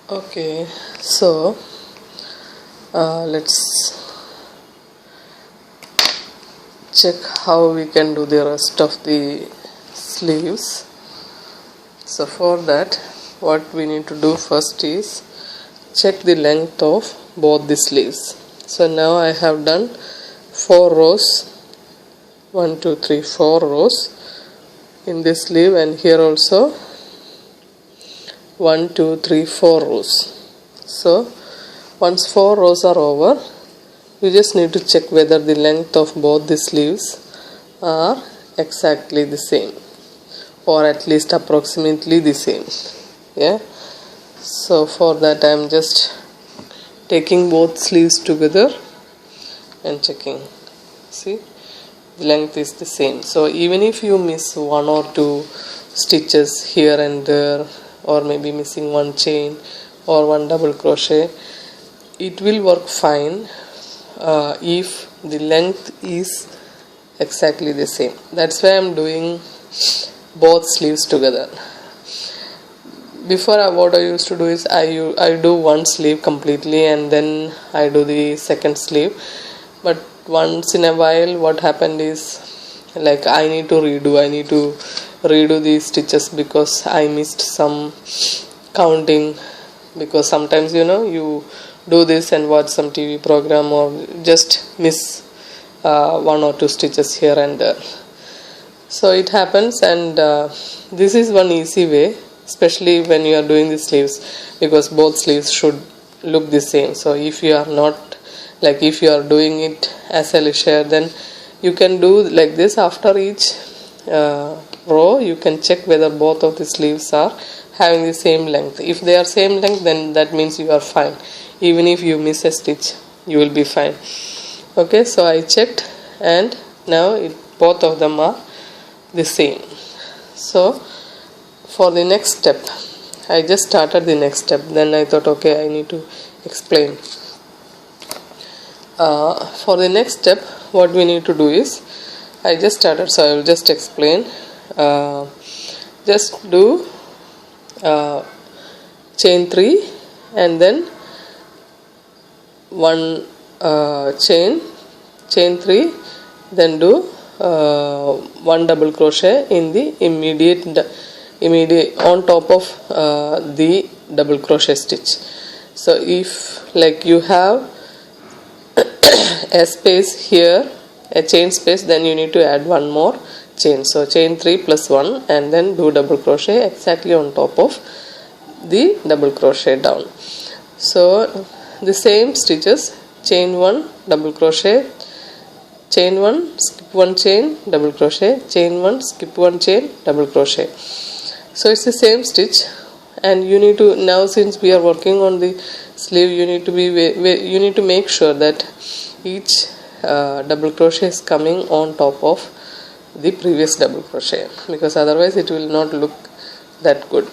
Okay, so let's check how we can do the rest of the sleeves. So for that, what we need to do first is check the length of both the sleeves. So now I have done 4 rows, 1 2 3 4 rows in this sleeve, and here also 1 2 3 4 rows. So once 4 rows are over, you just need to check whether the length of both the sleeves are exactly the same, or at least approximately the same. Yeah, so for that I am just taking both sleeves together and checking. See, the length is the same. So even if you miss 1 or 2 stitches here and there, or maybe missing 1 chain or 1 double crochet, it will work fine if the length is exactly the same. That's why I'm doing both sleeves together. Before, what I used to do is I do one sleeve completely and then I do the second sleeve. But once in a while, what happened is, like, I need to redo the stitches because I missed some counting. Because sometimes you do this and watch some TV program or just miss 1 or 2 stitches here and there. So it happens, and this is one easy way, especially when you are doing the sleeves, because both sleeves should look the same. So if you are not, like, if you are doing it as I share, then you can do like this. After each row, you can check whether both of the sleeves are having the same length. If they are same length, then that means you are fine. Even if you miss a stitch, you will be fine. Okay, so I checked, and now both of them are the same. So for the next step, I just started the next step, then I thought, okay, I need to explain. For the next step, what we need to do is, I just started, so I will just explain. Just do chain 3 and then 1 chain 3, then do 1 double crochet in the immediate on top of the double crochet stitch. So if, like, you have a space here, a chain space, then you need to add 1 more chain. So chain 3 plus 1 and then do double crochet exactly on top of the double crochet down. So the same stitches, chain 1 double crochet, chain 1 skip 1 chain, double crochet, chain 1 skip 1 chain, double crochet. So it's the same stitch, and you need to, now since we are working on the sleeve, you need to make sure that each double crochet is coming on top of the previous double crochet, because otherwise it will not look that good.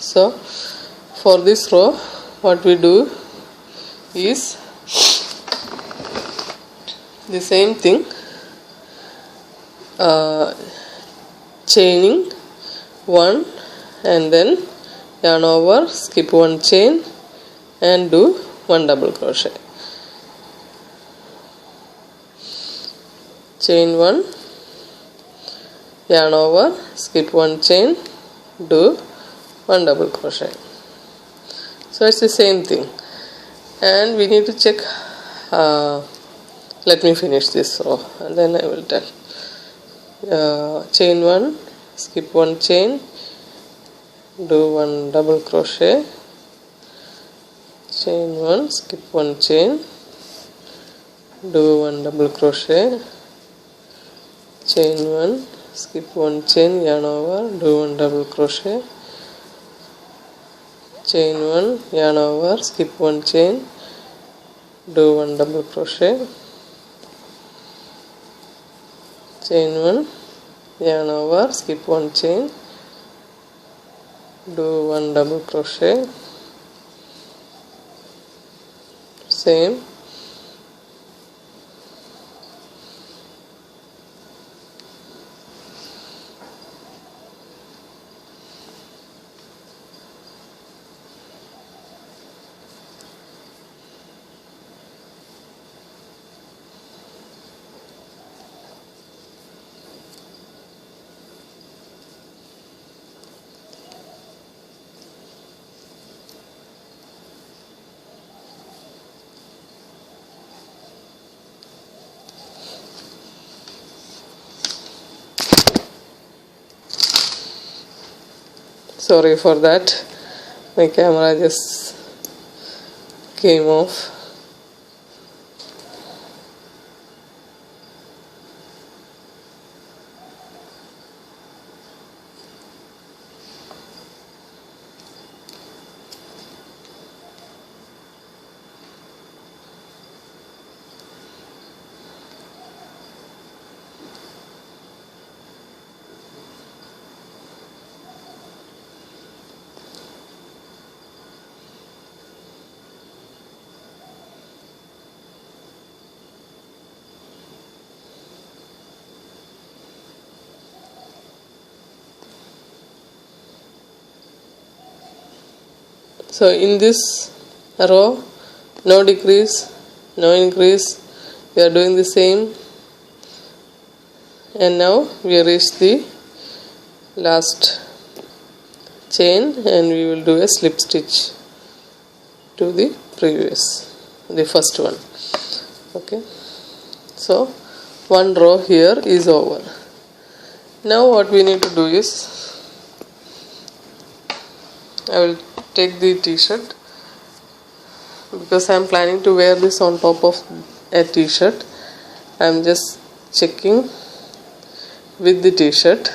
So for this row, what we do is the same thing, chaining 1 and then yarn over, skip 1 chain and do 1 double crochet. Chain 1, yarn over, skip 1 chain, do 1 double crochet. So it's the same thing, and we need to check. Let me finish this row and then I will tell. Chain 1, skip 1 chain, do 1 double crochet, chain 1, skip 1 chain, do 1 double crochet, chain 1, skip 1 chain, yarn over, do 1 double crochet, chain 1, yarn over, skip 1 chain, do 1 double crochet, chain 1, yarn over, skip 1 chain, do 1 double crochet, same, Sorry for that, my camera just came off. So in this row, no decrease, no increase, we are doing the same, and now we reach the last chain and we will do a slip stitch to the first one. Okay, so one row here is over. Now what we need to do is, I will take the t-shirt because I am planning to wear this on top of a t-shirt. I am just checking with the t-shirt.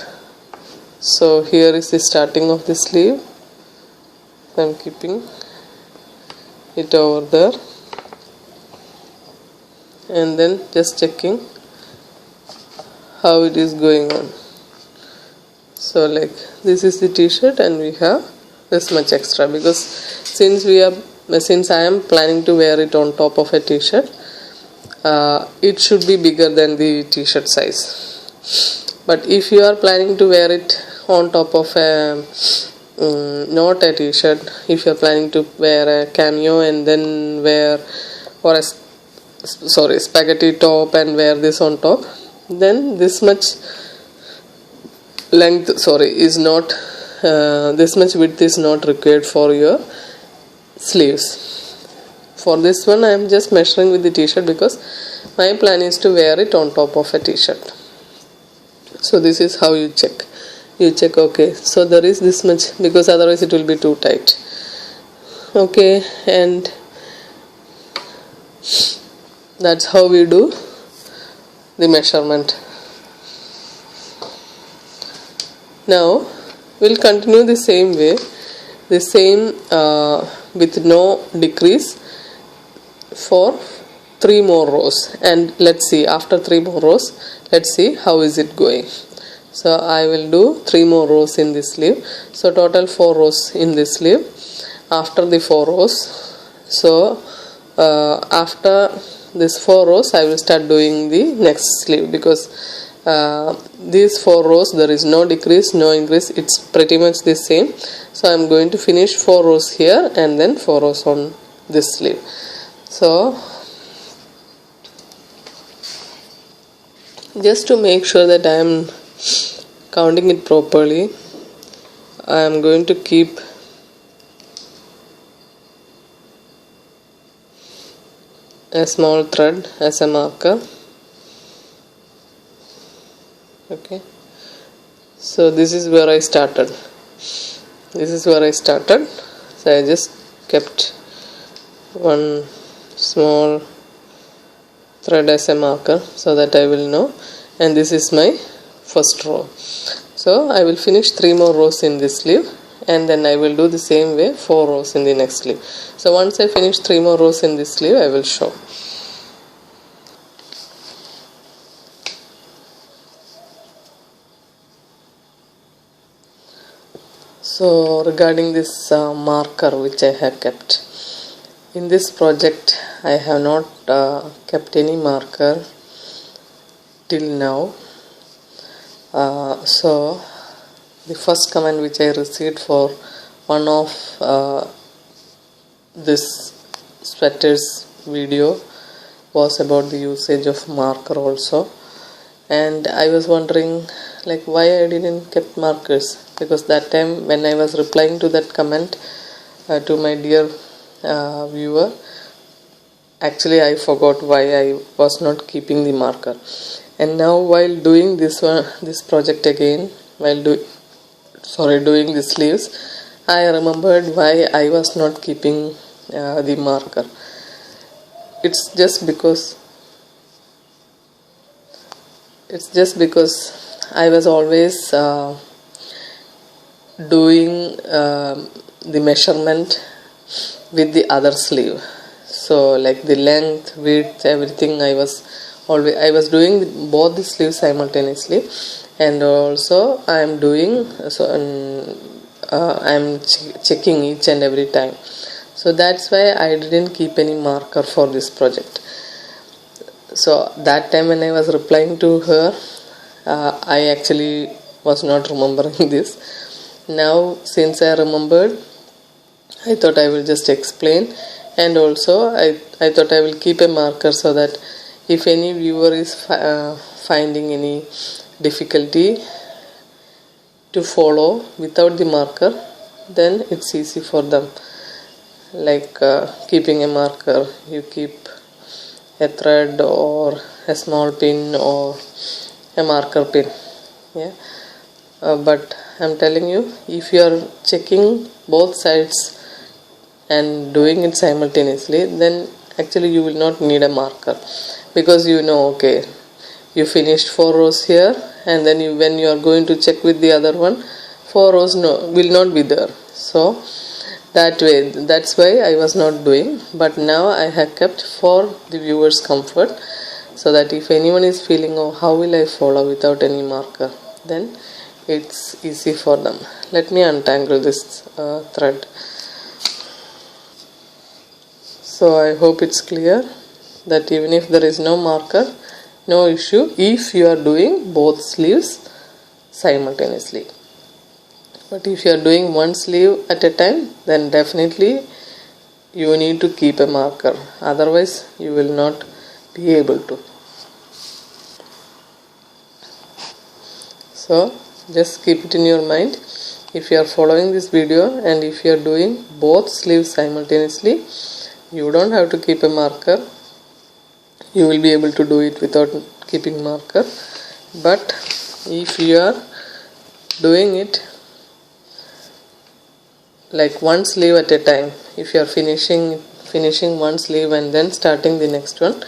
So here is the starting of the sleeve. I am keeping it over there and then just checking how it is going on. So like this is the t-shirt and we have this much extra, because since I am planning to wear it on top of a t-shirt, it should be bigger than the t-shirt size. But if you are planning to wear it on top of a not a t-shirt, if you are planning to wear a cameo and then wear, or a spaghetti top and wear this on top, then this much length is not this much width is not required for your sleeves. For this one I am just measuring with the t-shirt because my plan is to wear it on top of a t-shirt. So this is how you check. Okay, so there is this much, because otherwise it will be too tight. Okay, and that's how we do the measurement. Now we'll continue the same way, with no decrease for 3 more rows, and let's see after 3 more rows, let's see how is it going. So I will do 3 more rows in this sleeve. So total 4 rows in this sleeve. After the 4 rows, so after this 4 rows I will start doing the next sleeve, because these 4 rows there is no decrease, no increase, it's pretty much the same. So I am going to finish 4 rows here and then 4 rows on this sleeve. So just to make sure that I am counting it properly, I am going to keep a small thread as a marker. Okay, so this is where I started. So I just kept one small thread as a marker so that I will know, and this is my first row. So I will finish 3 more rows in this sleeve, and then I will do the same way 4 rows in the next sleeve. So once I finish 3 more rows in this sleeve, I will show. So regarding this marker which I have kept in this project, I have not kept any marker till now. So the first comment which I received for one of this sweaters video was about the usage of marker also, and I was wondering like why I didn't kept markers, because that time when I was replying to that comment to my dear viewer, actually I forgot why I was not keeping the marker. And now while doing this project again, while doing the sleeves, I remembered why I was not keeping the marker. It's just because I was always doing the measurement with the other sleeve. So like the length, width, everything, I was doing both the sleeves simultaneously, and also I am doing checking each and every time. So that's why I didn't keep any marker for this project. So that time when I was replying to her, I actually was not remembering this. Now since I remembered, I thought I will just explain, and also I thought I will keep a marker so that if any viewer is finding any difficulty to follow without the marker, then it's easy for them. Like keeping a marker, you keep a thread or a small pin or a marker pin, yeah. But I'm telling you, if you are checking both sides and doing it simultaneously, then actually you will not need a marker, because you know, okay, you finished 4 rows here, and then when you are going to check with the other one, 4 rows will not be there. So that's why I was not doing. But now I have kept for the viewers' comfort, so that if anyone is feeling, oh, how will I follow without any marker, then it's easy for them. Let me untangle this thread. So I hope it's clear that even if there is no marker, no issue if you are doing both sleeves simultaneously. But if you are doing one sleeve at a time, then definitely you need to keep a marker, otherwise you will not be able to. So just keep it in your mind, if you are following this video and if you are doing both sleeves simultaneously, you don't have to keep a marker. You will be able to do it without keeping marker. But if you are doing it like one sleeve at a time, if you are finishing one sleeve and then starting the next one,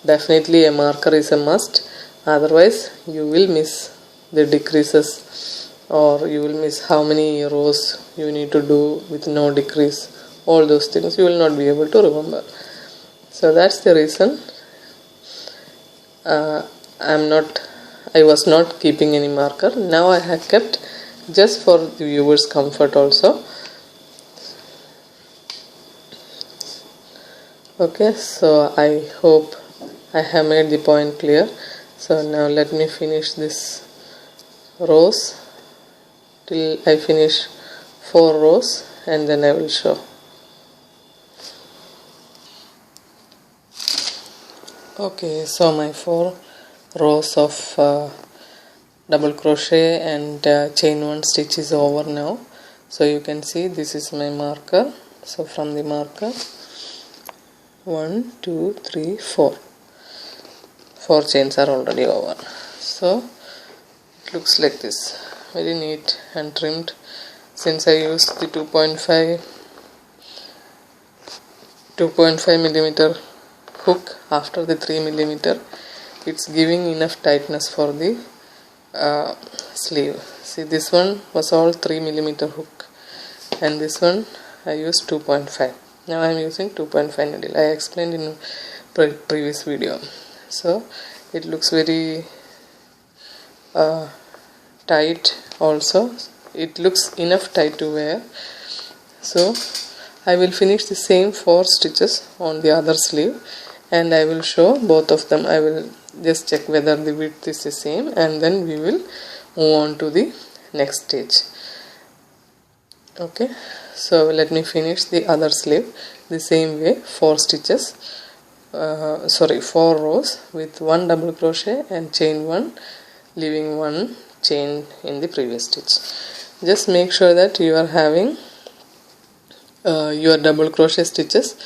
definitely a marker is a must. Otherwise you will miss the decreases, or you will miss how many rows you need to do with no decrease. All those things you will not be able to remember. So that's the reason I was not keeping any marker. Now I have kept just for the viewers' comfort also. Okay, so I hope I have made the point clear. So now let me finish this rows till I finish 4 rows, and then I will show. Okay, so my 4 rows of double crochet and chain 1 stitch is over now. So you can see this is my marker. So from the marker, 1 2 3 4 chains are already over. So it looks like this, very neat and trimmed. Since I used the 2.5 millimeter hook after the 3 millimeter, it's giving enough tightness for the sleeve. See, this one was all 3 millimeter hook, and this one I used 2.5. Now I am using 2.5 needle. I explained in previous video. So it looks very tight also. It looks enough tight to wear. So I will finish the same 4 stitches on the other sleeve, and I will show both of them. I will just check whether the width is the same, and then we will move on to the next stage. Okay, so let me finish the other sleeve the same way, 4 rows with 1 double crochet and chain 1, leaving 1 chain in the previous stitch. Just make sure that you are having your double crochet stitches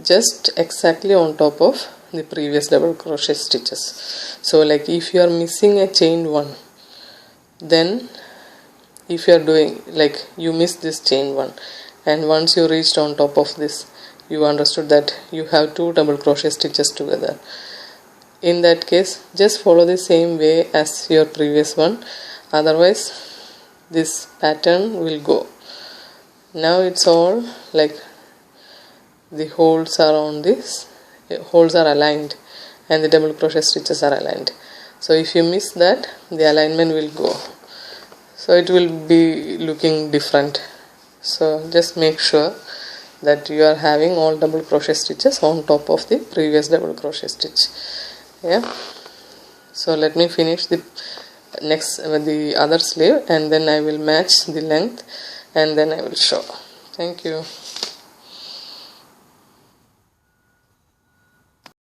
just exactly on top of the previous double crochet stitches. So like if you are missing a chain 1, then if you are doing like you missed this chain one, and once you reached on top of this, you understood that you have two double crochet stitches together. In that case, just follow the same way as your previous one, otherwise this pattern will go. Now it's all like the holes are on this, holes are aligned and the double crochet stitches are aligned. So if you miss that, the alignment will go, so it will be looking different. So just make sure that you are having all double crochet stitches on top of the previous double crochet stitch. Yeah, so let me finish the next with the other sleeve, and then I will match the length and then I will show. Thank you.